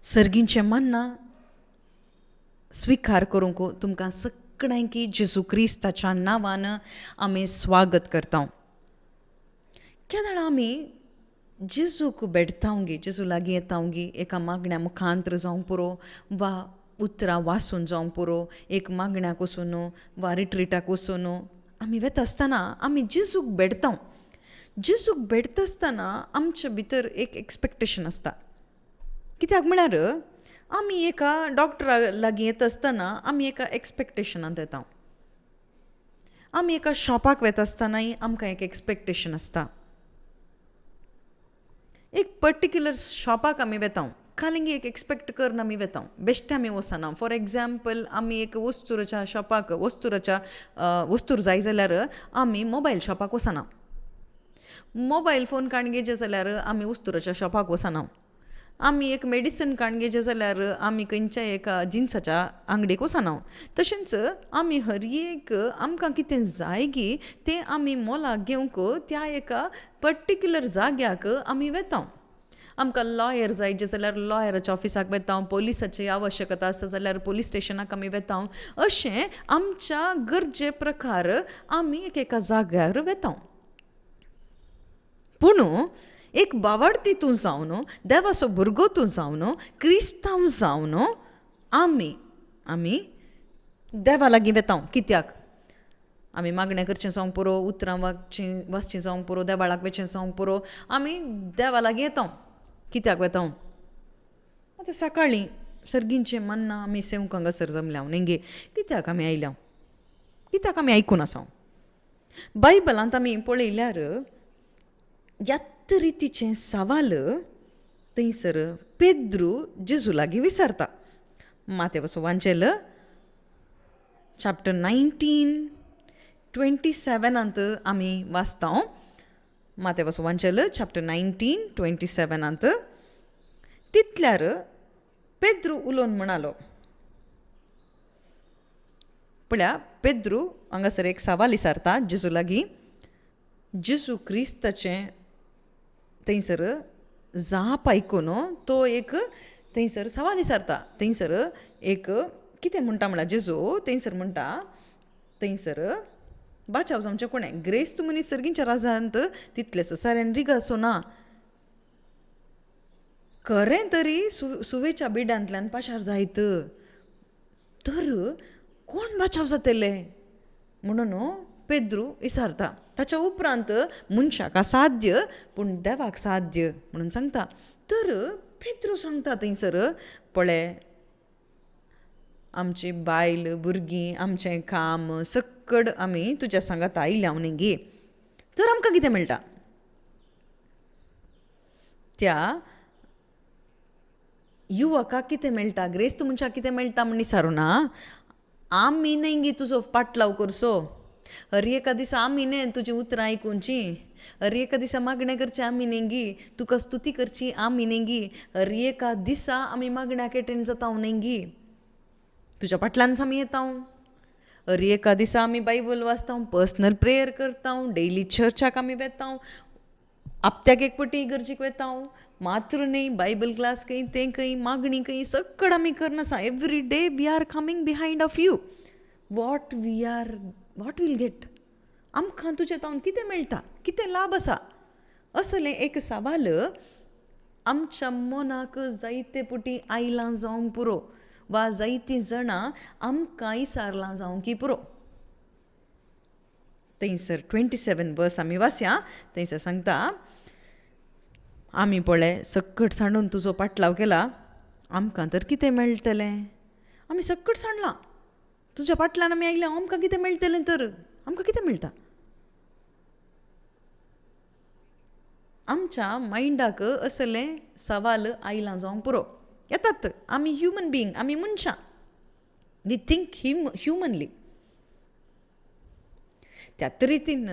सर्गींचे मन्ना स्वीकार करूंक तुमकां सगळ्यांकी जेजू क्रिस्ताच्या नांवान आमी स्वागत करता. केन्ना आमी जेजूक भेटतांगी, जेजू लागीं येतांगी, एका मागण्या मुखांतर जावं पुरो वा उतरां वाचून जावं पुरो, एक मागण्याक वचून वा रिट्रिटाक वचून आमी वता आसतना आमी जेजूक भेटता. जेजूक भेटता आसतना आमचे भितर एक एक्सपेक्टेशन आसता. कित्याक म्हळ्यार आमी एका डॉक्टरा लागीं येता आसतना आमी एका एक्सपेक्टेशनांत येता. आमी एका शॉपाक वता आसतनाय आमकां एक एक्सपेक्टेशन आसता. एक पर्टिक्युलर शॉपाक आमी वेता, खालींगी एक एक्सपेक्ट करून आमी वेता, बेश्टे आमी वचना. फॉर एग्जाम्पल आमी एक वस्तुराच्या शॉपाक वस्तूर जाय जाल्यार आमी मोबायल शॉपाक वचना. मोबायल फोन काणगेचे जाल्यार आमी वस्तुराच्या शॉपाक वचना. आमी एक मेडिसीन काणगेचें जाल्यार आमी खंयच्याय एका जिन्साच्या आंगडेक वचना. तशेंच आमी हर एक आमकां कितें जाय गी तें आमी मोलाक घेवंक त्या एका पर्टिक्युलर जाग्याक आमी वेता. आमकां लॉयर जायचे जाल्यार लॉयराच्या ऑफिसाक वेता, पोलिसाची आवश्यकता आसा जाल्यार पोलीस स्टेशनाक आमी वेता. अशें आमच्या गरजे प्रकार आमी एका जाग्यार वेता. पूण एक बावार्थी तूं जावन, देवाचो भुरगो तूं जावन, क्रिस्तांव जावन आमी देवा लागीं वेता. कित्याक? आमी मागणें करचें जावं पुरो, उतरां वाचचीं जावं पुरो, देवाळाक वचचें जावं पुरो, आमी देवा लागीं येता. कित्याक वेता? आतां सकाळीं सर्गींचें मन्ना आमी सेवंक हांगासर जमल्या नेंगे. कित्याक आमी आयल्या? कित्याक आमी आयकून आसा? बायबलांत आमी पळयल्यार यात रितीचें सवाल थंयसर पेद्रू जेजू लागीं विचारता. मातेवाचो वांचेल चॅप्टर 19:27 आमी वाचता. मातेवाचो वांचेल चॅप्टर 19:27 तितल्यार पेद्रू उलोवन म्हणालो. पळया, पेद्रू हांगासर एक सवाल विचारता जेजू लागीं. जेजू क्रिस्ताचें थंयसर जाप आयकून तो एक थंयसर सवाल विचारता. थंयसर एक कितें म्हणटा म्हळ्यार जेजू थंयसर म्हणटा, थंयसर बाचाव जावचें कोणें? ग्रेस्त मनीस सर्गींच्या राजांत तितलेंच साऱ्यान रिगासो ना. खरें तरी सुवेच्या बिड्यांतल्यान पाशार जायत. तर कोण बाचाव जातले म्हणून पेद्रू विचारता. ताच्या उपरांत मनशाक असाध्य पूण देवाक साध्य म्हणून सांगता. तर पेद्रू सांगता थंयसर, पळय, आमची बायल भुरगीं आमचें काम सक्कड आमी तुज्या सांगात आयल्या गे. तर आमकां कितें मेळटा? त्या युवकाक कितें मेळटा? ग्रेस्त मनशाक कितें मेळटा म्हण विचारूं ना. आमी न्ही गे तुजो पाटलाव करचो. हर एका दिसा आमी न्ही तुजी उतरां आयकुची. हर एका दिसा मागणें करचें आमी न्ही गी. तुका स्तुती करची आमी न्ही गी. हर एका दिसा आमी मागण्याक एटेंड जाता न्ही गी. तुज्या फाटल्यानच आमी येता. हर एका दिसा आमी बायबल वाचता, पर्सनल प्रेयर करता, डेली चर्चाक आमी वेता, हप्त्याक एक पटी इगर्जीक वेता, मात्र न्ही बायबल क्लास खंय तें खंय मागणी खंय सगळं आमी करनासा. Every day we are coming behind of you. What will get? आमकां तुजे तावन कितें मेळटा? कितें लाभ आसा? असलें एक सवाल आमच्या मनाक जायते पुटी आयलां जावंक पुरो वा जायतीं जाणां आमकां विचारलां जावंक पुरो. थंयसर 27 वर्स आमी वाचया. थंयसर सांगता, आमी पळय सक्कट सांडून तुजो पाटलाव केला, आमकां तर कितें मेळटलें? आमी सक्कट सांडलां, तुज्या फाटल्यान आमी आयल्या, आमकां कितें मेळटलें? तर आमकां कितें मेळटा? आमच्या मायंडाक असलें सवाल आयलां जावंक पुरो. येतात. आमी ह्युमन बिईंग, आमी मनशां. We think humanly. त्याच रितीन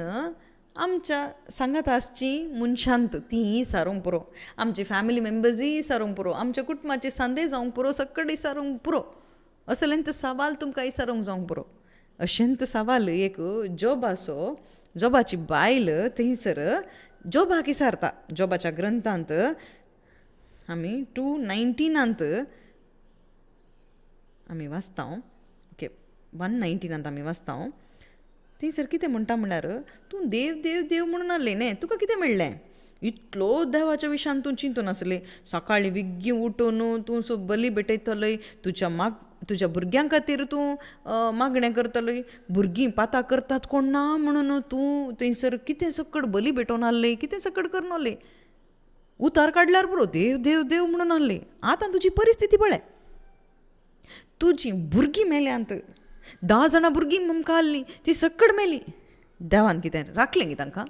आमच्या सांगात आसचीं मनशांत तीं सारूंक पुरो. आमची फॅमिली मेंबर्सूय सारूंक पुरो. आमच्या कुटुंबाचे संदे जावंक पुरो, सक्कड विचारूंक पुरो. असलेंत सवाल तुमकां विचारूंक जावंक पुरो. अशेंत सवाल एक जोबाचो, जोबाची बायल थंयसर जोबाक विचारता. जोबाच्या ग्रंथांत आमी 2:19 आमी वाचता. ओके, 1:19 आमी वाचता. थंयसर कितें म्हणटा म्हळ्यार, तूं देव देव देव म्हणून आहलें न्ही, तुका कितें मेळ्ळें? इतलो देवाच्या विशयान तूं चिंतून आसली. सकाळीं विग्गी उठून तूं बली भेटयतलय, तुज्या भुरग्यां खातीर तूं मागणें करतलय, भुरगीं पातां करतात कोण ना म्हणून तूं थंयसर कितें सकट बली भेटोवन आहली, कितें सकट करून आहली. उतार काडल्यार पुरो देव देव देव म्हणून आहली. आतां तुजी परिस्थिती पळय, तुजीं भुरगीं मेल्यांत. 10 जाणां भुरगीं आमकां आहलीं, ती सकट मेली. देवान कितें राखलें गी तांकां?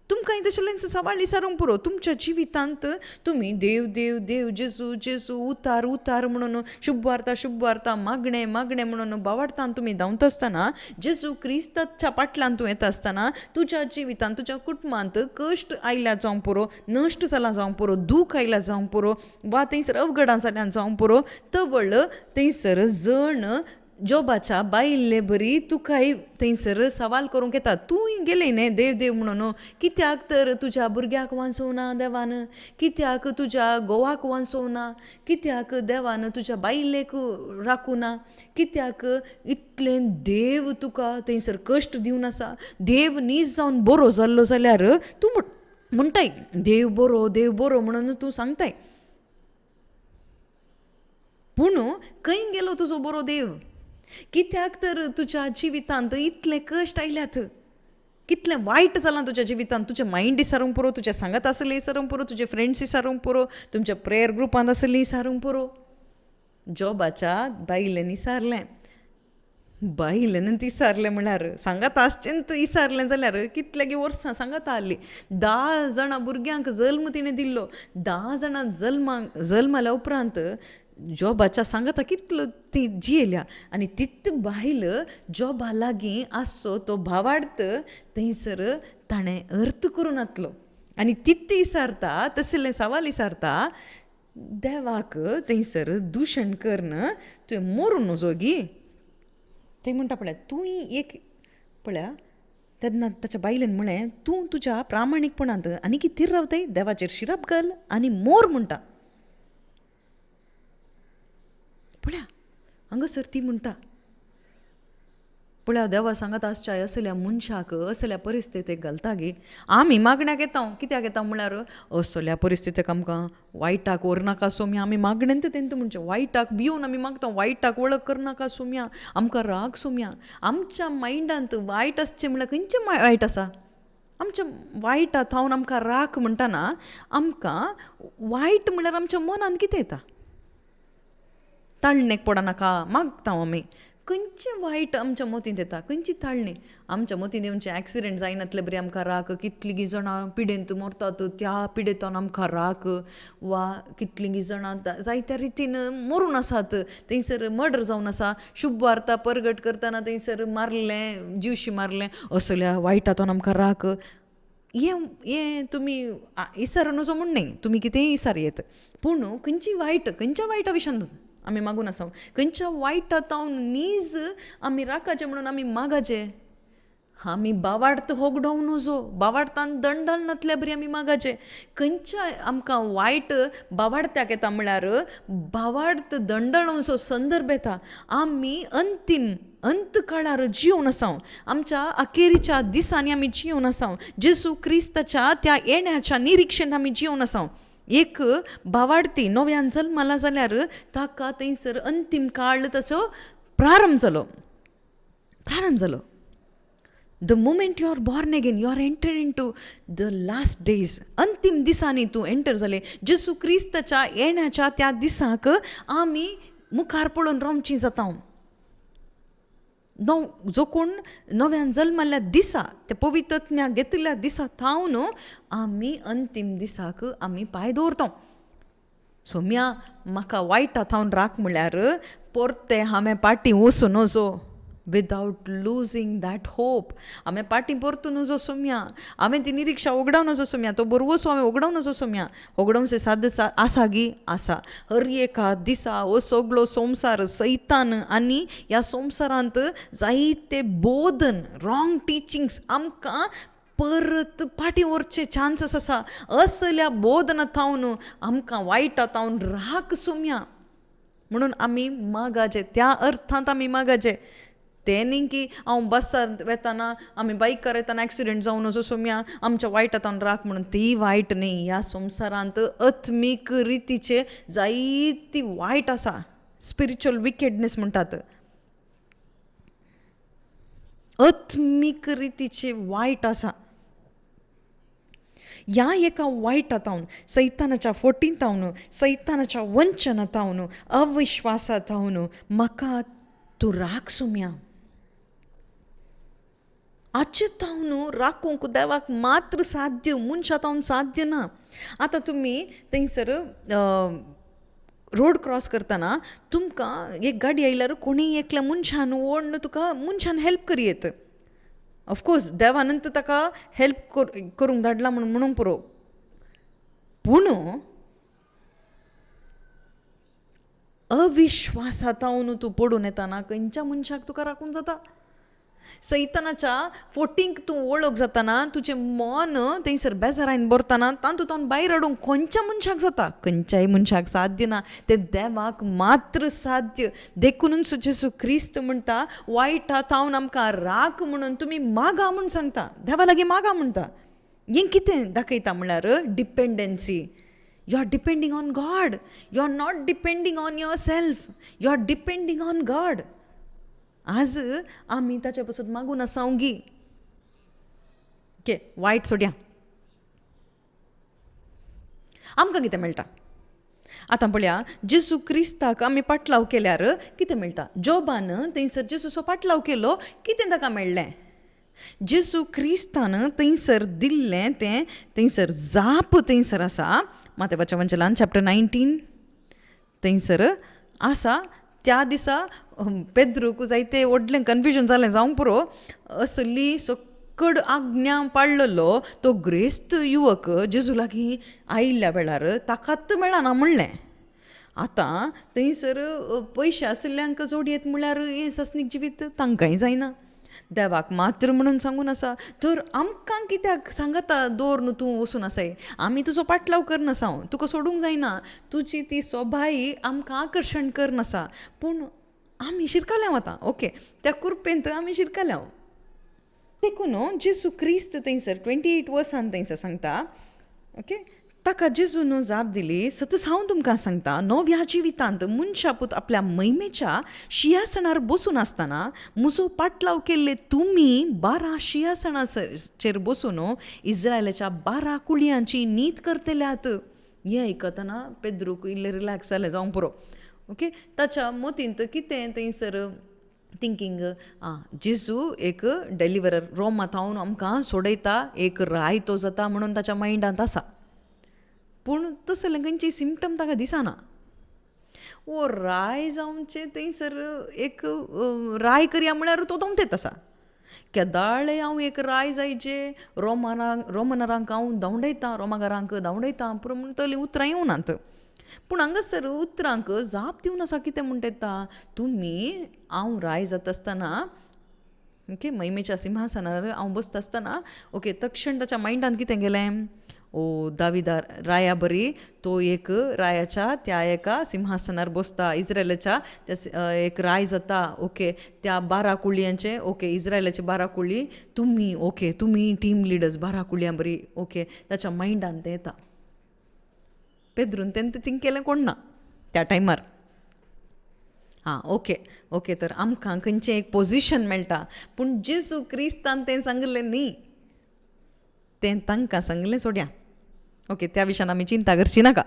तुमकां तशें सवाल विचारूंक पुरो. तुमच्या जिवितांत तुमी देव देव देव जेजू जेजू उतार उतार म्हणून शुभ वार्ता मागणें मागणें म्हणून बावाडतान तुमी धांवता आसतना, जेजू क्रिस्ताच्या फाटल्यान तूं येता आसतना तुज्या जिवितांत तुज्या कुटुंबांत कश्ट आयल्या जावं पुरो, नश्ट जालां जावं पुरो, दूख आयल्या जावं पुरो, वा थंयसर अवघडां जाल्यां जावं पुरो, तवळ थंयसर जण जॉबाच्या बायिल्ले बरी तुकाय थंयसर सवाल करूंक येता. तूं गेलें न्ही देव देव म्हणून, कित्याक तर तुज्या भुरग्याक वाचोवना देवान, कित्याक तुज्या घोवाक वाचोवना, कित्याक देवान तुज्या बायिल्लेक राखूना, कित्याक इतलें देव तुका थंयसर कश्ट दिवन आसा. देव नीज जावन बरो जाल्लो जाल्यार तूं म्हणटाय देव बरो म्हणून तूं सांगताय. पूण खंय गेलो तुजो बरो देव? कित्याक तर तुज्या जिवितांत इतले कश्ट आयल्यात, कितलें वायट जालां तुज्या जिवितांत. तुजें मायंड विचारूंक पुरो, तुज्या सांगात आसली विचारूंक पुरो, तुजे फ्रेंड्स विचारूंक पुरो, तुमच्या प्रेयर ग्रुपांत आसली विचारूंक पुरो. जॉबाच्या बायलेन विचारलें, बायलेन विचारलें म्हळ्यार सांगात आसचेंत विचारलें जाल्यार कितले गे वर्सां सांगात आहली. 10 जाणां भुरग्यांक जल्म तिणें दिल्लो. 10 जाणां जल्माल्या उपरांत जॉबाच्या सांगाता कितलो ती जियेल्या. आनी तित बायल जॉबा लागीं आसचो तो भावार्थ थंयसर ताणें अर्थ करून येतलो. आनी तित विचारता, तसलें सवाल विचारता देवाक थंयसर दूशण करन तुवें मरून नजो गी. ते म्हणटा पळय, तूं एक पळया तेन्ना ताच्या बायलेन म्हळें, तूं तुज्या प्रामाणीकपणांत आनी कितें रावताय, देवाचेर शिराप घाल आनी मोर म्हणटा. पळया हांगासर ती म्हणटा, पळया देवा सांगात आसच्या असल्या मनशाक असल्या परिस्थितीक घालता गे. आमी मागण्याक येता, कित्याक येता म्हळ्यार असल्या परिस्थितीक आमकां वायटाक व्हरनाका सोम्या. आमी मागण्यांत तेंत म्हणजे वायटाक भिवन आमी मागता, वायटाक वळख करनाका सोम्या, आमकां राग सोम्या. आमच्या मायंडांत वायट आसचें म्हळ्यार खंयचें वायट आसा? आमच्या वायटांत हांव आमकां राग म्हणटाना आमकां वायट म्हळ्यार आमच्या मनांत कितें येता? ताळणेक पडनाका मागता आमी. खंयचें वायट आमच्या मतींत येता, खंयची ताळणी आमच्या मतींत येवचे? एक्सिडेंट जायनातले बरी आमकां राग, कितलीं जाणां पिडेंत मरतात त्या पिडेतान आमकां राग, वा कितलीं जाणां जायत्या रितीन मरून आसात, थंयसर मर्डर जावन आसा, शुभ वार्ता परगट करतना थंयसर मारलें, जिवशी मारलें, असल्या वायटातून आमकां राग. हें तुमी विचार नजो म्हण न्ही, तुमी कितेंय विचार येत. पूण खंयच्या वायटा विशयान आमी मागून आसा? खंयच्या वायटांत नीज आमी राखाचे म्हणून आमी मागाचे? आमी बावार्थ होगडोवं नजो, बावार्थान दंडाल नातल्या बरी आमी मागाचे. खंयच्या आमकां वायट बावार्थ्याक येता म्हळ्यार बावार्थ दंडळोवचो संदर्भ येता. आमी अंत काळार जिवन आसा, आमच्या अखेरीच्या दिसांनी आमी जिवन आसा, जेजू क्रिस्ताच्या त्या येण्याच्या निरीक्षेंत आमी जिवन आसा. एक भावार्थी नव्यान जल्माला जाल्यार ताका थंयसर अंतीम काळ तसो प्रारंभ जालो. The moment you are born again, you are enter into the last days. अंतीम दिसांनी तूं एंटर जालें. जेजू क्रिस्ताच्या येण्याच्या त्या दिसाक आमी मुखार पळोवन रावची जाता. जो कोण नव्यान जल्माल्या दिसा, ते पवित्रत्म्या घेतल्या दिसा थावन आमी अंतीम दिसाक आमी पांय दवरता. सोम्या म्हाका वायटात हांव राख म्हळ्यार परते हांवें फाटीं वचूं नजो, विदावट लूजिंग दॅट होप. हांवें फाटीं परतूं नजो सोम्या, हांवें ती निरीक्षा ओगडाव नजो सोम्या, तो बरोवसो हांवें ओगडाव नजो सोम्या. ओगडावचें साध्य आसा गी आसा. हर एका दिसा हो सगळो संवसार सैतान आनी ह्या संवसारांत जायते बोधन, रॉंग टिचिंग्स आमकां परत फाटी व्हरचे चान्सीस आसा. असल्या बोधना तावन आमकां वायटा तावन राख सुमया म्हणून आमी मागाचे, त्या अर्थांत आमी मागाचे. ते न्ही की हांव बसांत वेताना आमी बायकार येताना एक्सिडेंट जावन असो सोम्या आमच्या वायटान राख म्हणून. ती वायट न्ही. ह्या संवसारांत अत्मीक रितीचे जायती वायट आसा. स्पिरिच्युअल विकेडनेस म्हणटात. अत्मीक रितीचे वायट आसा. ह्या एका वायटातावन, सैतानाच्या फोटींतावन, सैतानाच्या वंचनातावन, अविश्वासातावन म्हाका तूं राख सुमया. आजचे तावन राखूंक देवाक मात्र साध्य, मनशा तावन साध्य ना. आतां तुमी थंयसर रोड क्रॉस करतना तुमकां एक गाडी आयल्यार कोणीय एकल्या मनशान ओडून तुका मनशान हेल्प करी येत. ऑफकोर्स देवानंत ताका हेल्प करूंक धाडला म्हणून पुरो. पूण अविश्वासातावन तूं पडून येताना खंयच्या मनशाक तुका राखूंक जाता. सैतानाच्या फोटींक तूं वळख जाताना तुजें मन थंयसर बेजारायन भरतना तातूंत भायर हाडूंक खंयच्या मनशाक जाता. खंयच्याय मनशाक साध्य ना. ते देवाक मात्र साध्य. देखूनच जेसू क्रिस्त म्हणटा वायटातावन आमकां राख म्हणून तुमी मागा म्हूण सांगता. देवा लागीं मागा म्हणटा. हें कितें दाखयता म्हणल्यार dependency. You are depending on God. You are not depending on yourself. You are depending on God. आज आमी ताचे पासून मागून आसांगी. वायट सोड्या. आमकां कितें मेळटा आतां पळया. जेसू क्रिस्ताक आमी पाटलाव केल्यार कितें मेळटा. जॉबान थंयसर जेसूचो पाटलाव केलो, कितें ताका मेळ्ळें. जेसू क्रिस्तान थंयसर दिल्लें तें थंयसर जाप थंयसर आसा. मातेवाच्या वंचलान चॅप्टर 19 थंयसर आसा. त्या दिसा पेद्रूक जायते व्हडलें कन्फ्युजन जालें जावंक पुरो. असली सकड आज्ञा पाळलेलो तो ग्रेस्त युवक जेजू लागीं आयिल्ल्या वेळार ताकाच मेळना म्हणलें. आतां थंयसर पयशे आशिल्ल्यांक जोडयेत म्हळ्यार हें सस्नीक जिवीत तांकांय जायना. देवाक मात्र म्हणून सांगून आसा. तर आमकां कित्याक सांगाता दवर न्हू तूं वचून आसाय. आमी तुजो पाटलाव करनासा. तुका सोडूंक जायना. तुजी ती सोबाई आमकां आकर्शण करनासा. पूण आमी शिरकल्यांव आतां. ओके, त्या कुरपेंत आमी शिरकल्यांव. देखून जेसू क्रिस्त थंयसर 28 वर्सान थंयसर सांगता. ओके, ताका जेजून जाप दिली. सतत हांव तुमकां सांगता, नव्या जिवितांत मनशापूत आपल्या मैमेच्या शियासनार बसून आसतना म्हजो पाटलाव केल्ले तुमी 12 शियासनाचेर बसून इस्रायलाच्या 12 कुळयांची नीत करतल्यात. हें आयकतना पेद्रूक इल्लें रिलॅक्स जालें जावंक पुरो. ओके, ताच्या मतींत कितें थंयसर थिंकींग. जेजू एक डेलिव्हरर रोमांत हांव आमकां सोडयता, एक राय तो जाता म्हणून ताच्या मायंडांत आसा. पूण तसलें खंयची सिमटम ताका दिसना. वो राय जावचे थंयसर एक राय करया म्हळ्यार तो दोमतेत आसा. केदाळे हांव एक राय जायचे रोमनारांक हांव धांवडयतां, रोमाकारांक धांवडयतां पूण म्हणून तली उतरां येवनात. पूण हांगासर उतरांक जाप दिवन आसा. कितें म्हणटा येता. तुमी हांव राय जाता आसतना, ओके, मैमेच्या सिंहासनार हांव बसता आसतना, ओके, तक्षण ताच्या मायंडान कितें गेलें. दाविदा राया बरी तो एक रायाच्या त्या एका सिंहासनार बसता. इस्रायलाच्या त्या एक राय जाता. ओके, त्या 12 कुळयांचे, ओके, इस्रायलाचे 12 कुळी तुमी, ओके, तुमी टीम लिडर्स 12 कुळयां बरी. ओके, ताच्या मायंडान तें येता. पेद्रून तेन्ना थिंक केलें कोण ना त्या टायमार. ओके, ओके, तर आमकां खंयचें एक पोजिशन मेळटा. पूण जेजू क्रिस्तान तें सांगलें न्ही. तें तांकां सांगलें सोड्या. ओके, त्या विशयान आमी चिंता करची नाका.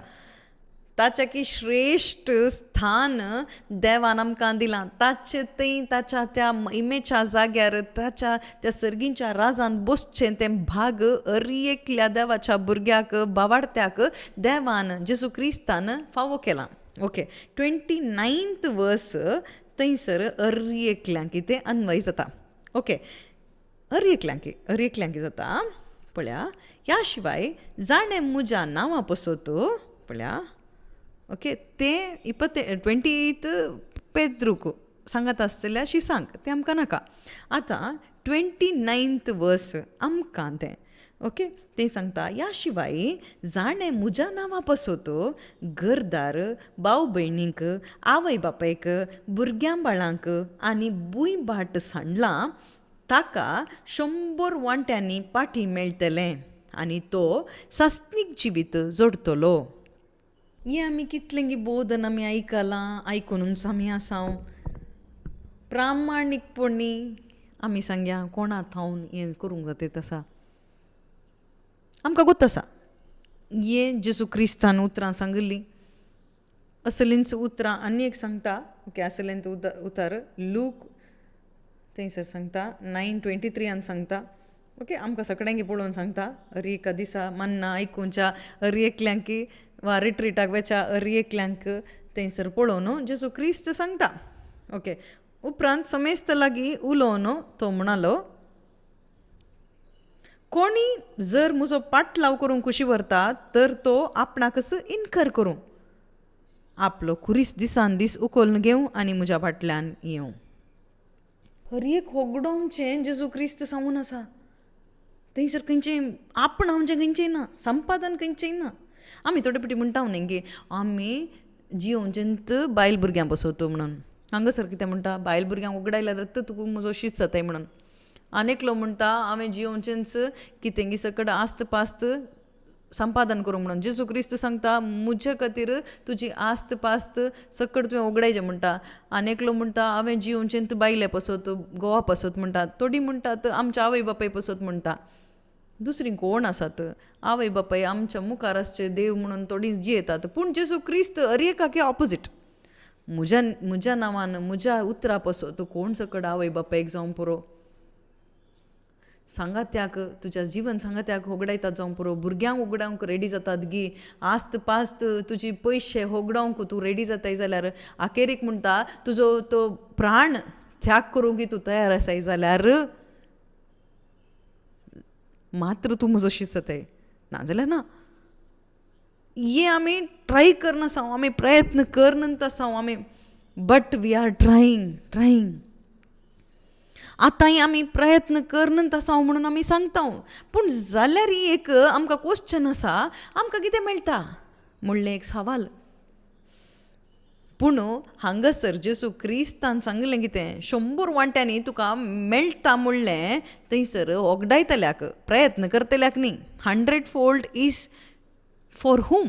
ताच्या की श्रेश्ठ स्थान देवान आमकां दिलां. ताचे थंय ताच्या त्या इमेच्या जाग्यार ताच्या त्या सर्गींच्या राजान बसचें तें भाग एकल्या देवाच्या भुरग्याक बावाडत्याक देवान जेजू क्रिस्तान फावो केलां. ओके, 29th वर्स थंयसर एकल्यांक तें अन्वय जाता. ओके, एकल्यांक जाता. पळया, ह्या शिवाय जाणें म्हज्या नांवा पसत पळया. ओके, तें 28th पेद्रूक सांगत आसतल्या शिसांक तें आमकां नाका. आतां 29th वर्स आमकां तें ओके ते सांगता ह्या शिवाय जाणें म्हज्या नांवा पासोतो घरदार भाव भयणींक आवय बापायक भुरग्यां बाळांक आनी भूंय भाट सांडलां ताका 100 वांट्यांनी पाठी मेळटलें आनी तो सासनीक जिवीत जोडटलो. हे आमी कितलें बोधन आमी आयकलां आयकूनच आमी आसांव प्रामाणीकपणी आमी सांगया कोणा थावन हें करूंक जाता तसा आमकां गोत आसा हें जेजू क्रिस्तान उतरां सांगली असलींच उतरां आनी एक सांगता ओके असलेंच उतर लूक थंयसर सांगता 9:23 सांगता ओके आमकां सगळ्यांक पळोवन सांगता अरे एका दिसा मन्ना आयकुच्या अरे एकल्यांक वा रिट्रीटाक वेच्या अरे एकल्यांक थंयसर पळोवन जेजू क्रिस्त सांगता ओके उपरांत समेस्त लागीं उलोवन तो म्हणलो कोणी जर म्हजो पाटलाव करूंक कुशी व्हरता तर तो आपणाकच इन्कर करूं आपलो कुरीस दिसान दीस उखोलन घेवं आनी म्हज्या फाटल्यान येवं. हर एक होगडोवचें जेजू क्रिस्त सांगून आसा थंयसर खंयचें आपणावचें खंयचें ना संपादन खंयचेंय ना. आमी थोडे फावटी म्हणटा न्ही आमी जियोवचेंत बायल भुरग्यां बसोवतो म्हणून हांगासर कितें म्हणटा बायल भुरग्यांक उगडायल्या जाल्यार तुका म्हजो शीत जाताय म्हणून आनेकलो म्हणटा हांवें जियोवचेंच कितेंगी सकट आस्त पास्त संपादन करूंक म्हणून जेजू क्रिस्त सांगता म्हजे खातीर तुजी आस्त पास्त सकट तुवें उगडायचें म्हणटा. आनेकलो म्हणटा हांवें जियोवचेंत बायले पसत गोवा पसत म्हणटा थोडीं म्हणटात आमच्या आवय बापाय पसत म्हणटा दुसरी कोण आसात आवय बापाय आमच्या मुखार आसचे देव म्हणून थोडीं जियेतात पूण जेजू क्रिस्त हर ऑपोजीट म्हज्या नांवान म्हज्या उतरा पसत कोण सकट आवय बापायक जावं पुरो सांगात्याक तुज्या जीवन सांगात्याक होगडायतात जावं पुरो भुरग्यांक उगडावंक रेडी जातात गी आस्त पास्त तुजी पयशे होगडावंक तूं रेडी जाताय जाल्यार आखेरीक म्हणटा तुजो तो प्राण त्याग करूंक तूं तयार आसाय जाल्यार मात्र तूं म्हजो शीत जाताय नाजाल्यार ना. हे आमी ट्राय करना आसांव आमी प्रयत्न करनंत आसांव आमी बट वी आर ट्रायींग आतांय आमी प्रयत्न करनंत आसांव म्हणून आमी सांगता पूण जाल्यार ही एक आमकां क्वेश्चन आसा आमकां कितें मेळटा म्हणलें एक सवाल. पूण हांगासर जेजू क्रिस्तान सांगलें कितें 100 वांट्यांनी तुका मेळटा म्हणलें थंयसर ओगडायतल्याक प्रयत्न करतल्याक न्ही 100-fold इज फॉर हूम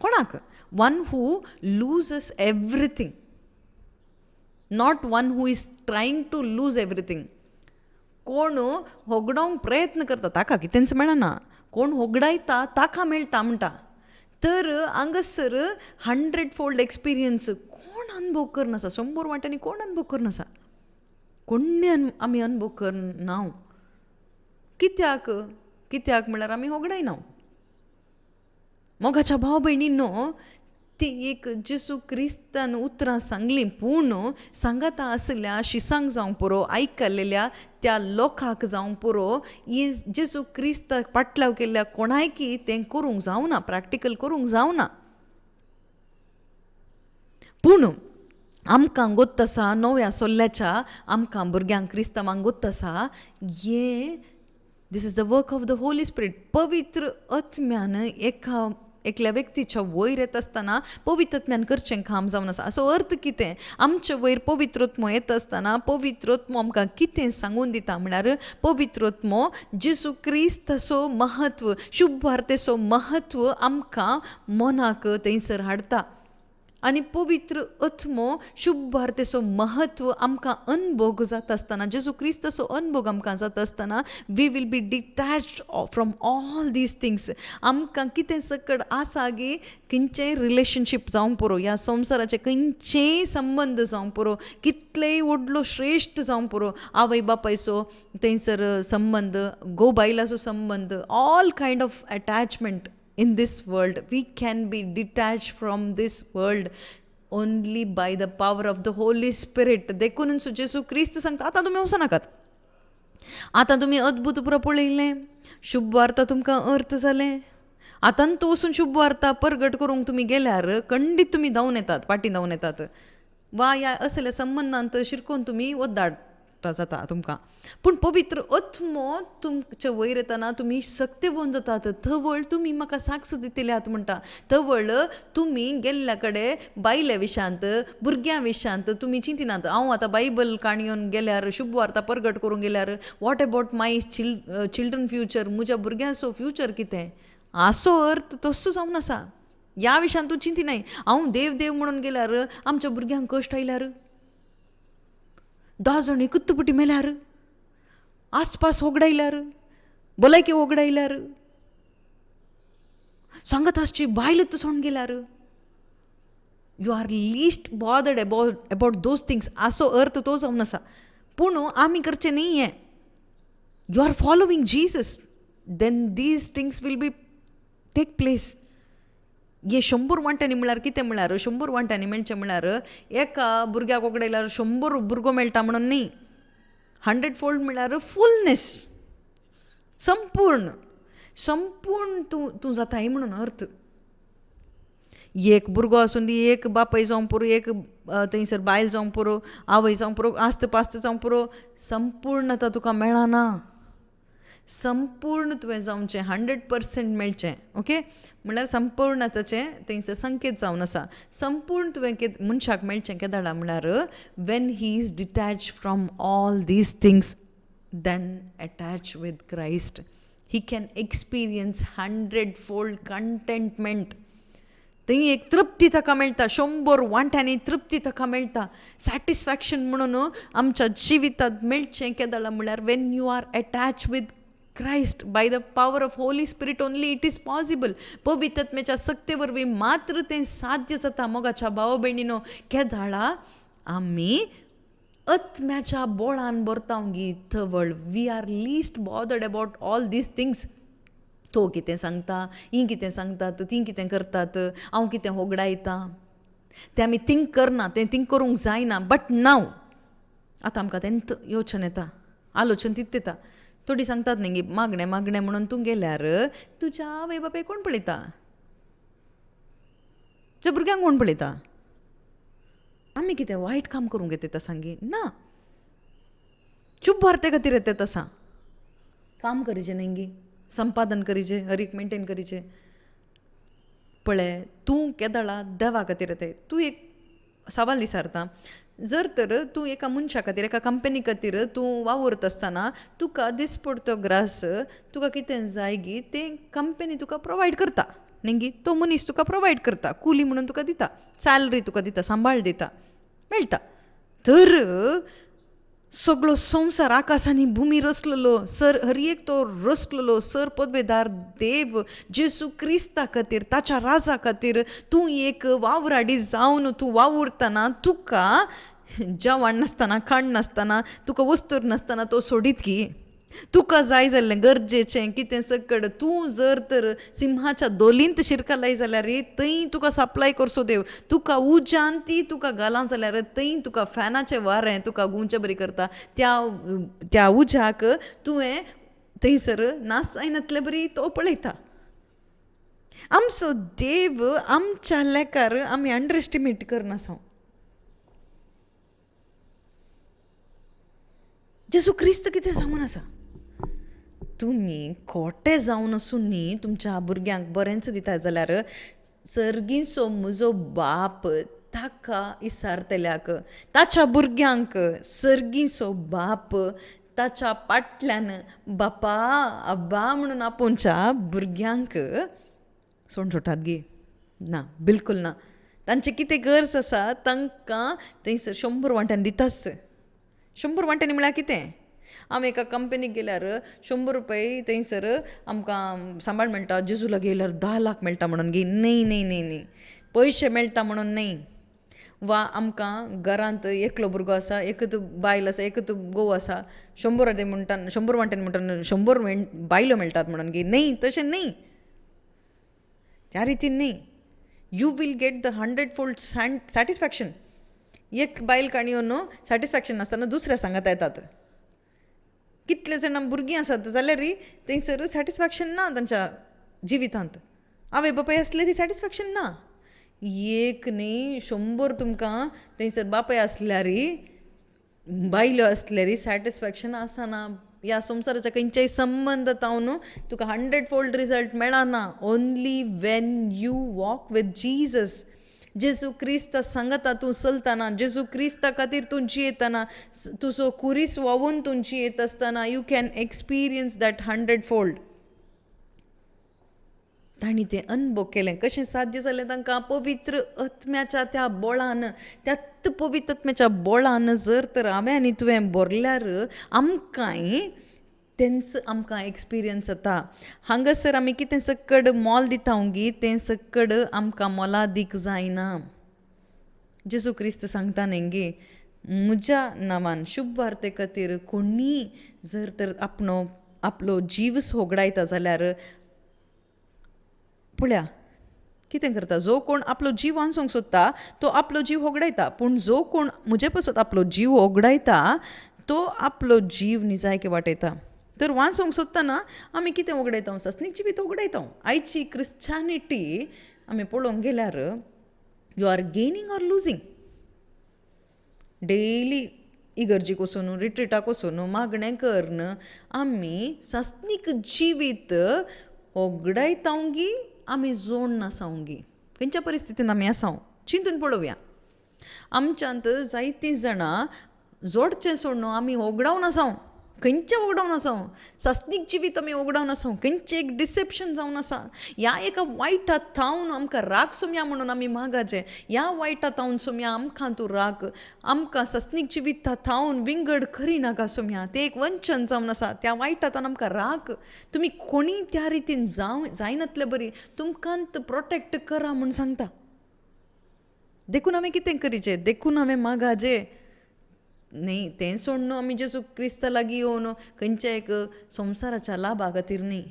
कोणाक वन हू लूजस everything not one who is trying to lose everything. कोण होगडावंक प्रयत्न करता ताका कितेंच मेळना कोण होगडायता ताका मेळटा म्हणटा तर हांगासर 100-fold एक्सपिरियन्स कोण अनुभव करनासा 100 वांट्यांनी कोण अनुभव करनासा कोण्णी आमी अनुभव करना कित्याक म्हळ्यार आमी होगडायना. मोगाच्या भाव भयणींनो ती एक जेजू क्रिस्तान उतरां सांगलीं पूण सांगाता आसल्या शिसांक जावं पुरो आयकलेल्या त्या लोकांक जावं पुरो ही जेजू क्रिस्ताक पाटलाव केल्ल्या कोणायकी तें करूंक जावना प्रॅक्टिकल करूंक जावना. पूण आमकां गोत्त आसा नव्या सोल्ल्याच्या आमकां भुरग्यांक क्रिस्तांवांक गोत्त आसा हे this is the work of the Holy Spirit पवित्र आत्म्यान एकल्या व्यक्तीच्या वयर येत आसतना पवित्र आत्म्यान करचें काम जावन आसा. असो अर्थ कितें आमचे वयर पवित्रोत्मो येत आसतना पवित्रोत्मो आमकां कितें सांगून दिता म्हळ्यार पवित्रोत्मो जेजू क्रिस्ताचो महत्व शुभार्तेचो महत्व आमकां मनाक थंयसर हाडटा आनी पवित्र आत्मो शुभार्तेचो महत्व आमकां अनुभव जाता आसतना जेजू क्रिस्ताचो अनुभव आमकां जाता आसतना वी वील बी डिटॅच्ड फ्रॉम ऑल दीज थिंग्स. आमकां कितें सकट आसा गी खंयचेंय रिलेशनशीप जावं पुरो ह्या संवसाराचे खंयचेय संबंद जावं पुरो कितलेय व्हडलो श्रेश्ठ जावं पुरो आवय बापायचो थंयसर संबंद घोव बायलाचो संबंद all kind of attachment in this world we can be detached from this world only by the power of the Holy Spirit. देखून जेजू क्रिस्त सांगता आतां तुमी वचनाकात आतां तुमी अद्भुत पुरो पळयलें शुभ वार्ता तुमकां अर्थ जालें आतां तूं वचून शुभ वार्ता परगट करूंक तुमी गेल्यार खंडीत तुमी धांवन येतात फाटीं धांवन येतात वा ह्या असल्या संबंदांत शिरकोवन तुमी वद्दाड जाता तुमकां. पूण पवित्र आत्मो तुमचे वयर येताना तुमी सक्ते बंद जातात. थवळ तुमी म्हाका साक्ष दितल्यात म्हणटा. थवळ तुमी गेल्ल्या कडेन बायल्या विशांत, भुरग्यां विशांत तुमी चिंतिनात. हांव आतां बायबल काणयोन गेल्यार, शुभ वार्ता परगट करूंक गेल्यार, what about my children future, म्हज्या भुरग्यांचो फ्युचर कितें, आसो अर्थ तसो जावन आसा. ह्या विशयान तूं चिंतिनाय. हांव देव देव म्हणून गेल्यार आमच्या भुरग्यांक कश्ट आयल्यार, 10 जाण एकूच पुटी मेल्यार, आसपास वगडायल्यार, भलायकी वगडायल्यार, सांगत आसची बायलत सोडून गेल्यार, you are least bothered about those things, आसो अर्थ तो जावन आसा. पूण आमी करचें न्ही हें. You are following Jesus, then these things will be take place. हे 100 वांट्यांनी म्हळ्यार कितें म्हळ्यार, 100 वांट्यांनी मेळचें म्हळ्यार एका भुरग्याक वगडयल्यार 100 भुरगो मेळटा म्हणून न्ही. 100 फोल्ड म्हळ्यार फुलनेस, संपूर्ण संपूर्ण तूं जाताय म्हणून अर्थ. एक भुरगो आसून दी, एक बापय जावं पुरो, एक थंयसर बायल जावं पुरो, आवय जावं पुरो, आस्त पास्त जावं पुरो, संपूर्णता तुका मेळना. संपूर्ण तुवें जावचें, 100% मेळचें. ओके, म्हळ्यार संपूर्णताचें थंयसर संकेत जावन आसा. संपूर्ण तुवें मनशाक मेळचें केदाळा म्हळ्यार when he is detach from all these things, then attach with Christ, he can experience 100 fold contentment. थंय एक तृप्ती ताका मेळटा, 100 वांट्यांनी तृप्ती ताका मेळटा. सॅटिस्फॅक्शन म्हणून आमच्या जिवितांत मेळचें केदाळा म्हळ्यार when you are attach with Christ by the power of Holy Spirit only it is possible. पवित्रत्मेच्या सक्ते वरवीं मात्र तें साध्य जाता. मोगाच्या भाव भयणीनो, केदाळा आमी आत्म्याच्या बोळान बरतावंगी थवळ. We are least bothered about all these things. तो कितें सांगता, ही कितें सांगतात, ती कितें करतात, हांव कितें होगडायता, तें आमी थिंक करना, तें थिंक करूंक जायना. बट नाव आतां आमकां तें योचन येता, आलोचन तितता येता. थोडी सांगतात न्ही मागणें मागणें म्हणून तूं गेल्यार तुज्या आवय बापाय कोण पळयता, तुज्या भुरग्यांक कोण पळयता. आमी कितें वायट काम करूंक येता सांगी ना. शुभ वार्ते खातीर येता तसा काम करीचें न्ही, संपादन करीचें, हरीक मेंटेन करीचें. पळय तूं केदाळा देवा खातीर येता. तूं एक सवाल विचारता, जर तर तूं एका मनशा खातीर, एका कंपनी खातीर तूं वावरता आसतना तुका दिसपडतो ग्रास तुका कितें जाय गी तें कंपनी तुका प्रोवायड करता न्ही. तो मनीस तुका प्रोवायड करता, कुली म्हणून तुका दिता, सॅलरी तुका दिता, सांबाळ दिता, मेळटा. तर सगळो संवसार आकाशांनी भुमी रचलेलो, सर हर एक तो रचलेलो सर पदवेदार देव जेसू क्रिस्ता खातीर, ताच्या राजा खातीर तूं एक वावराडी जावन तूं वावुरतना तुका जेवण नासतना, खाण नासतना, तुका वस्तूर नासतना तो सोडीत की. तुका जाय जाल्लें गरजेचें कितें सकड तूं जर तर सिंहाच्या दोलींत शिरकलाय जाल्यार थंय तुका सप्लाय करचो देव. तुका उज्यान ती तुका घालां जाल्यार थंय तुका फॅनाचें वारें तुका गुंचे बरी करता. त्या उज्याक तुवें थंयसर नास जायनातले बरी तो पळयता. आमचो देव आमच्या लेकार आमी अंडरएस्टिमेट करनासा. जेसू क्रिस्त कितें सांगून आसा, तुमी खोटे जावन असून न्ही तुमच्या भुरग्यांक बरेंच दिता जाल्यार सर्गीचो म्हजो बाप ताका इसारतल्याक, ताच्या भुरग्यांक सर्गीचो बाप ताच्या पाटल्यान बापा अब्बा म्हणून आपोवच्या भुरग्यांक सोडून सोडटात गे ना, बिलकूल ना. तांचे कितें गरज आसा तांकां थंयसर 100 वांट्यान दिताच. 100 वांट्यांनी म्हळ्यार कितें, आमी एका कंपनीक गेल्यार 100 रुपया थंयसर आमकां सांबाळ मेळटा, जेजूला गेल्यार 10 लाख मेळटा म्हणून गे न्ही न्ही न्ही न्ही, पयशे मेळटा म्हणून न्ही. वा आमकां घरांत एकलो भुरगो आसा, एकच बायल आसा, एकच घोव आसा, 100 म्हणटा 100 वांट्यांनी म्हणटा 100 बायलो मेळटात म्हणून गे न्ही, तशें न्ही, त्या रितीन न्ही. You we'll get the 100 fold satisfaction. एक बायल काणयोन सॅटिस्फॅक्शन नासतना दुसऱ्या सांगात येतात. कितले जाणां भुरगीं आसात जाल्यार थंयसर सॅटिस्फॅक्शन ना तांच्या जिवितांत. आवय बापाय आसल्यार सॅटिस्फॅक्शन ना. एक न्ही 100 तुमकां थंयसर बापाय आसल्यार बायलो असलेली सॅटिस्फॅक्शन आसना. ह्या संवसाराच्या खंयच्याय संबंध तावन तुका 100-fold रिजल्ट मेळना. Only when you walk with Jesus. जेजू क्रिस्त सांगता तूं चलतना, जेजू क्रिस्ता खातीर तूं जियेतना, तुजो कुरीस व्हांवून तूं जियेत आसतना you can experience that 100-fold. तांणी तें अनुभव केलें. कशें साध्य जालें तांकां? पवित्र आत्म्याच्या त्या बळान, त्याच पवित्र आत्म्याच्या बळान जर तर हांवें आनी तुवें भरल्यार आमकांय तेंच आमकां एक्सपिरियन्स जाता. हांगासर आमी कितें सकड मोल दिता गी तें सकड आमकां मोला दीक जायना. जेजू क्रिस्त सांगता न्ही, म्हज्या नांवान शुभ वार्ते खातीर कोणी जर तर आपलो जीव सोगडायता जाल्यार पळया कितें करता. जो कोण आपलो जीव वांचूंक सोदता तो आपलो जीव होगडायता, पूण जो कोण म्हजे पासून आपलो जीव होगडायता तो आपलो जीव निजायके वाटयता. तर वाचूंक सोदतना आमी कितें वगडायता? सस्नीक जिवीत वगडायता. आयची क्रिश्चानिटी आमी पळोवंक गेल्यार यू आर गेनींग ऑर लुजींग. डेली इगर्जीक वचून रिट्रिटाक वचून मागणें करन आमी सस्नीक जिवीत वगडायतांगी आमी जोड नासांगी. खंयच्या परिस्थितीन आमी आसां चिंतून पळोवया. आमच्यांत जायतीं जाणां जोडचें सोडून आमी वगडावन आसां. खंयचें वगडावन आसां? सस्नीक जिवीत आमी वगडावन आसां. खंयचें एक डिसेप्शन जावन आसा. ह्या एका वायटांत थावन आमकां राग सोमया म्हणून आमी मागाचें. ह्या वायटांत थावन सोमया आमकां तूं राग. आमकां सस्नीक जिवीत थावन विंगड करिनाका सोमया. तें एक वंचन जावन आसा. त्या वायटांतल्यान आमकां राग. तुमी कोणीय त्या रितीन जायनातलें बरी. तुमकांत प्रोटेक्ट करा म्हूण सांगता. देखून हांवें कितें करीचें? देखून हांवें मागाचें न्ही. तें सोडून आमी जेजू क्रिस्ता लागीं येवन खंयच्या एक संवसाराच्या लाभा खातीर न्ही.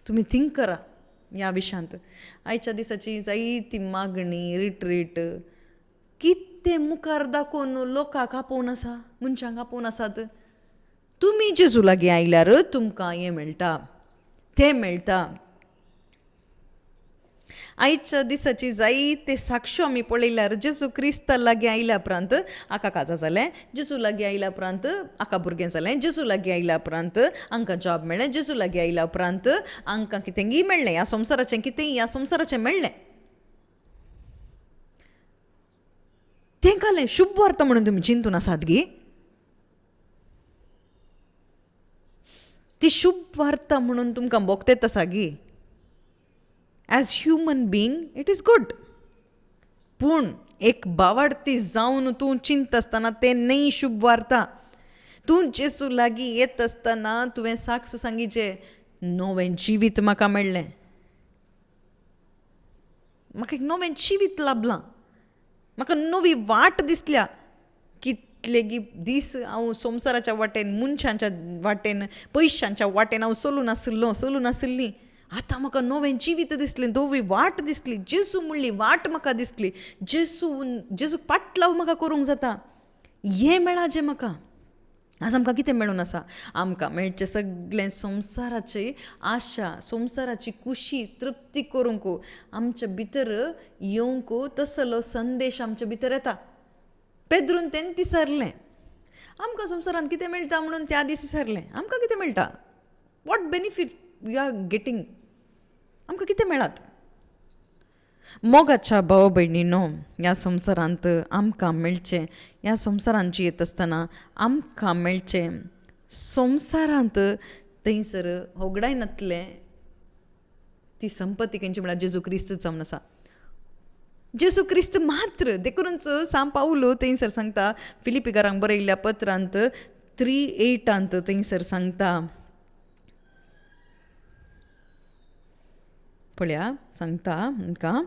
तुमी थिंक करा ह्या विशयांत. आयच्या दिसाची जायती मागणी रिट्रीट कितें मुखार दाखोवन लोकांक आपोवन आसा, मनशांक आपोवन आसात. तुमी जेजू लागीं आयल्यार तुमकां हें मेळटा, तें मेळटा. आयच्या दिसाची जायते साक्ष्यो आमी पळयल्यार जेजू क्रिस्ता लागीं आयल्या उपरांत हाका काजार जालें, जेजू लागीं आयल्या उपरांत हाका भुरगें जालें, जेजू लागीं आयल्या उपरांत हांकां जॉब मेळ्ळें, जेजू लागीं आयल्या उपरांत हांकां कितेंय मेळ्ळें, ह्या संवसाराचें कितेंय ह्या संवसाराचें मेळ्ळें. तें कालें शुभ वार्ता म्हणून तुमी चिंतून आसात गी? ती शुभ वार्ता म्हणून तुमकां भोगतेत आसा गी. As human being it is good. पूण एक भावार्थी जावन तूं चिंत आसतना तें न्ही शुभ वार्ता. तूं जेजू लागीं येत आसतना तुवें साक्ष सांगिचें, नवें जिवीत म्हाका मेळ्ळें, म्हाका एक नवें जिवीत लाभलां, म्हाका नवी वाट दिसल्या. कितले दीस हांव संवसाराच्या वाटेन, मनशांच्या वाटेन, पयशांच्या वाटेन हांव चलून आसली. आतां म्हाका नवें जिवीत दिसलें, नवी वाट दिसली. जेजू म्हणली वाट म्हाका दिसली. जेजू पाटलाव म्हाका करूंक जाता. हें मेळाचें म्हाका. आज आमकां कितें मेळून आसा? आमकां मेळचें सगळें संवसाराची आशा, संवसाराची खुशी तृप्ती करूंक आमच्या भितर येवंक तसलो संदेश आमच्या भितर येता. पेद्रून तें विसरलें. आमकां संवसारांत कितें मेळटा म्हणून त्या दीस विसरलें. आमकां कितें मेळटा? What benefit we are getting? आमकां कितें मेळत? मोगाच्या भाव भयणीनो, ह्या संवसारांत आमकां मेळचें, ह्या संवसारांत जियेत आसतना आमकां मेळचें, संवसारांत थंयसर होगडायनातलें ती संपत्ती खंयची म्हळ्यार जेजू क्रिस्त जावन आसा. जेजू क्रिस्त मात्र. देखूनच सांत पावलो थंयसर सांगता, फिलिपिकारांक बरयल्ल्या पत्रांत 3:8 थंयसर सांगता, पळया सांगता आमकां,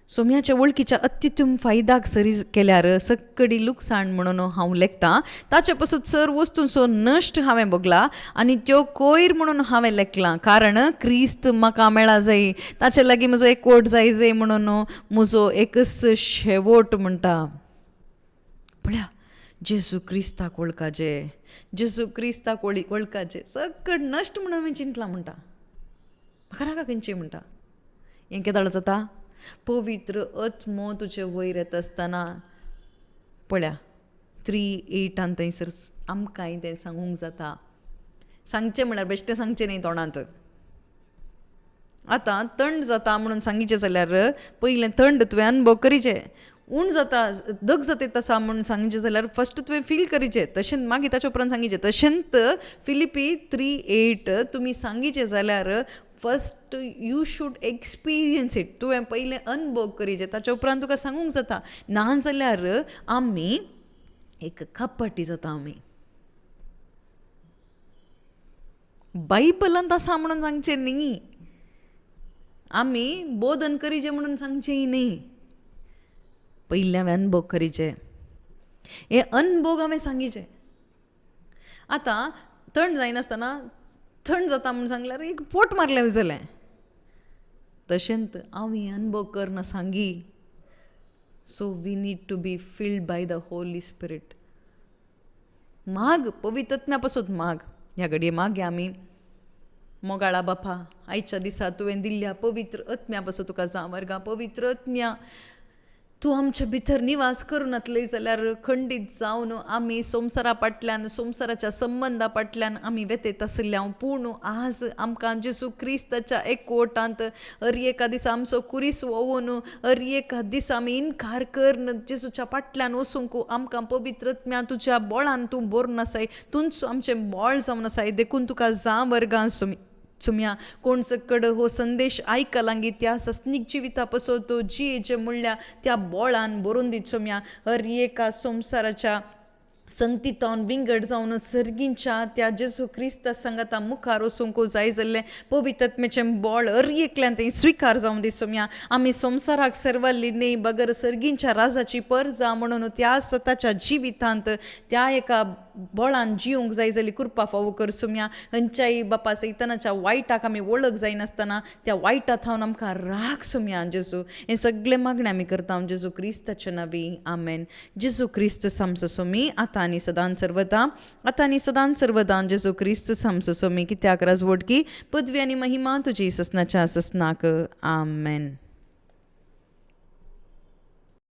सोम्याच्या वळखीच्या अत्युत्तम फायद्याक सरी केल्यार सक्कडी लुकसाण म्हणून हांव लेखतां. ताचे पासून सर वस्तूंचो नश्ट हांवें भोगला आनी त्यो कोयर म्हणून हांवें लेखलां. कारण क्रिस्त म्हाका मेळा जाय, ताचे लागीं म्हजो एकवट जाय म्हणून म्हजो एकच शेवट म्हणटा. पळया, जेजू क्रिस्ताक वळखाचें, जेजू क्रिस्ताक वळखाचें सक्कड नश्ट म्हणून हांवें चिंतलां म्हणटा. म्हाका नाका खंयचें म्हणटा. हें केदाळ जाता? पवित्र आत्मो तुजे वयर येता आसतना पळया 3:8 थंयसर आमकांय तें सांगूंक जाता. सांगचें म्हळ्यार बेश्टें सांगचें न्ही तोंडांत. आतां थंड जाता म्हणून सांगिचें जाल्यार पयलें थंड तुवें अनुभव करिचें. उण जाता, दग जाता आसा म्हणून सांगचें जाल्यार फस्ट तुवें फील करिचें. तशेंच मागीर ताचे उपरांत सांगिचें. तशेंच फिलिपी 3:8 तुमी सांगिचें जाल्यार first you should experience it. तुवें पयलें अनुभव करिचें, ताचे उपरांत तुका सांगूंक जाता. नाजाल्यार आमी एक कपटी जाता. आमी बायबलांत आसा म्हणून सांगचें न्ही, आमी बोधन करिचें म्हणून सांगचेंय न्ही. पयलीं हांवें अनुभव करिचें, हे अनुभव हांवें सांगिचें. आतां थंड जायनासतना थंड जाता म्हणून सांगल्यार एक पोट मारलें जालें. तशेंच हांव हे अनुभव करना सांगी. So we need to be filled by the Holy Spirit. माग पवित्र आत्म्या पासून माग. ह्या घडये मागया आमी. मोगाळा बापा, आयच्या दिसा तुवें दिल्ल्या पवित्र आत्म्या पासून तुका वर्गा. पवित्र आत्म्या तूं आमच्या भितर निवास करून येतलें जाल्यार खंडीत जावन आमी संवसारा फाटल्यान, संवसाराच्या संबंदा फाटल्यान आमी व्यतेत आसल्या. पूण आज आमकां जेजू क्रिस्ताच्या एकवटांत एका दिसा आमचो कुरीस वोवून एका दिसा आमी इन्कार करन जेजूच्या फाटल्यान वचूंक आमकां पवित्र आत्म्या तुज्या बोळान तूं भरून आसाय. तूंच आमचें बोळ जावन आसाय. देखून तुका वर्गा सुम्या कोण सकड हो संदेश आयकलांगी त्या सस्नीक जिविता पासून तो जे म्हणल्या त्या बोळान बरोवन दीत सुम्या. एका संवसाराच्या संगतीतोन विंगड जावन सर्गींच्या त्या जेजू क्रिस्ता सांगाता मुखार वचूंक जाय जाल्लें पवित्र आत्म्याचें बोळ एकल्यान तें स्विकार जावन दी सुम्या. आमी संवसाराक सर्वल्ली न्ही, बगर सर्गींच्या राजाची परजा म्हणून त्या स्वताच्या जिवितांत त्या एका बोळान जिवंक जाय जाली कृपा फावो कर सुम्या. खंयच्याय बापा सैतानाच्या वायटाक आमी वळख जायनासतना त्या वायटांत हांव आमकां राख सुम्या जेजू. हें सगळें मागणें आमी करता जेजू क्रिस्ताच्या नांवी. आमेन. जेजू क्रिस्त सामसो सोमी आतां आनी सदांच सर्वदा जेजू क्रिस्त सामसो सोमी. कित्याक राजवट की पदवी आनी महिमा तुजी ससनाच्या ससनाक. आमेन.